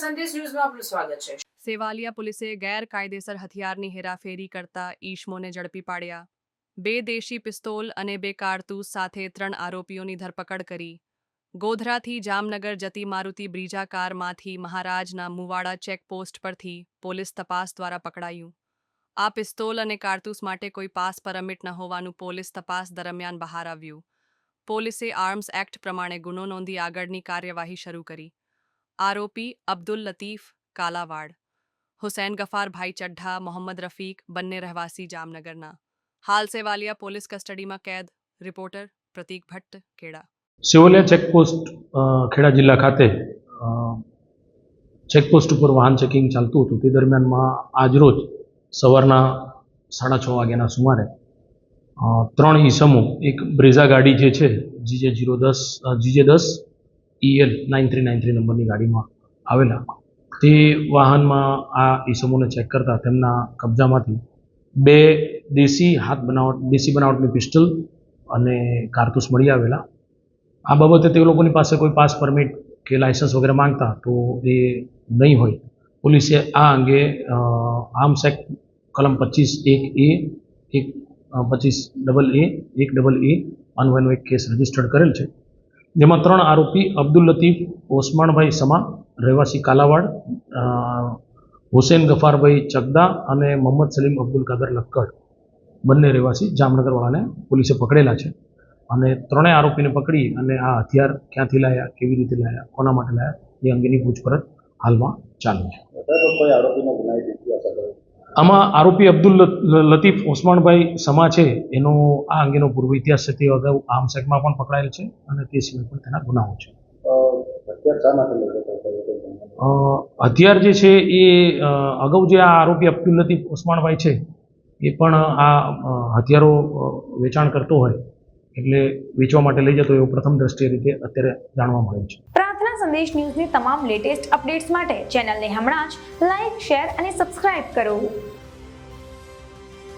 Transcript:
સંદેશ ન્યૂઝમાં આપનું સ્વાગત છે। સેવાલિયા પોલીસે ગેરકાયદેસર હથિયારની હેરાફેરી કરતા ઈસમોને ઝડપી પાડ્યા। 2 દેશી પિસ્તોલ અને 2 કારતૂસ સાથે 3 આરોપીઓની ધરપકડ કરી। ગોધરાથી જામનગર જતી મારુતિ બ્રીજા કારમાંથી મહારાજના મુવાડા ચેકપોસ્ટ પરથી પોલીસ તપાસ દ્વારા પકડાયું। આ પિસ્તોલ અને કારતૂસ માટે કોઈ પાસ પરમિટ ન હોવાનું પોલીસ તપાસ દરમિયાન બહાર આવ્યું। પોલીસે આર્મ્સ એક્ટ પ્રમાણે ગુનો નોંધી આગળની કાર્યવાહી શરૂ કરી। આરોપી અબ્દુલ લતીફ કાલાવાડ, હુસૈન ગફારભાઈ ચઢ્ઢા, મોહમ્મદ રફીક બંને રહેવાસી જામનગરના હાલ સેવાલિયા પોલીસ કસ્ટડીમાં કેદ। રિપોર્ટર પ્રતીક ભટ્ટ, ખેડા। સેવાલિયા ચેકપોસ્ટ ખેડા જિલ્લા ખાતે ચેકપોસ્ટ ઉપર વાહન ચેકિંગ ચાલતું હતું તે દરમિયાનમાં આજરોજ સવારના 6:30 વાગ્યાના સુમારે 3 ઈસમો એક બ્રેઝા ગાડી જે છે GJ10 EL 9393 નંબરની ગાડીમાં આવેલા તે વાહનમાં આ ઈસમોને ચેક કરતા તેમના કબજામાંથી 2 દેશી બનાવટની પિસ્ટલ અને કારતૂસ મળી આવેલા। આ બાબતે તે લોકોની પાસે કોઈ પાસ પરમિટ કે લાયસન્સ વગેરે માંગતા તો એ નહીં હોય પોલીસે આ અંગે આર્મ્સ એક્ટ કલમ 25(1)(a), 25(a)(1)(a) અન્વયનો એક કેસ રજીસ્ટર્ડ કરેલ છે, જેમાં 3 આરોપી અબ્દુલ લતીફ ઓસમાણભાઈ સમા રહેવાસી કાલાવાડ, હુસૈન ગફારભાઈ ચગદા અને મોહમ્મદ સલીમ અબ્દુલ કાદર લક્કડ બંને રહેવાસી જામનગરવાળાને પોલીસે પકડેલા છે। અને 3 આરોપીને પકડી અને આ હથિયાર ક્યાંથી લાયા, કેવી રીતે લાયા, કોના માટે લાયા એ અંગેની પૂછપરછ હાલમાં ચાલુ છે। આમાં આરોપી અબ્દુલ લતીફ ઓસમાણભાઈ સમા છે એનો આ અંગેનો પૂર્વ ઇતિહાસ છે, તે અગાઉ આર્મ્સ એક્ટમાં પણ પકડાયેલ છે અને તે સિવાય પણ તેના ગુનાઓ છે। હથિયાર જે છે એ અગાઉ જે આ આરોપી અબ્દુલ લતીફ ઓસમાણભાઈ છે એ પણ આ હથિયારો વેચાણ કરતો હોય એટલે વેચવા માટે લઈ જતો એવો પ્રથમ દ્રષ્ટિએ રીતે અત્યારે જાણવા મળે છે। પ્રાર્થના સંદેશ ન્યૂઝની તમામ લેટેસ્ટ અપડેટ્સ માટે ચેનલને હમણાં જ લાઈક, શેર અને સબસ્ક્રાઇબ કરો।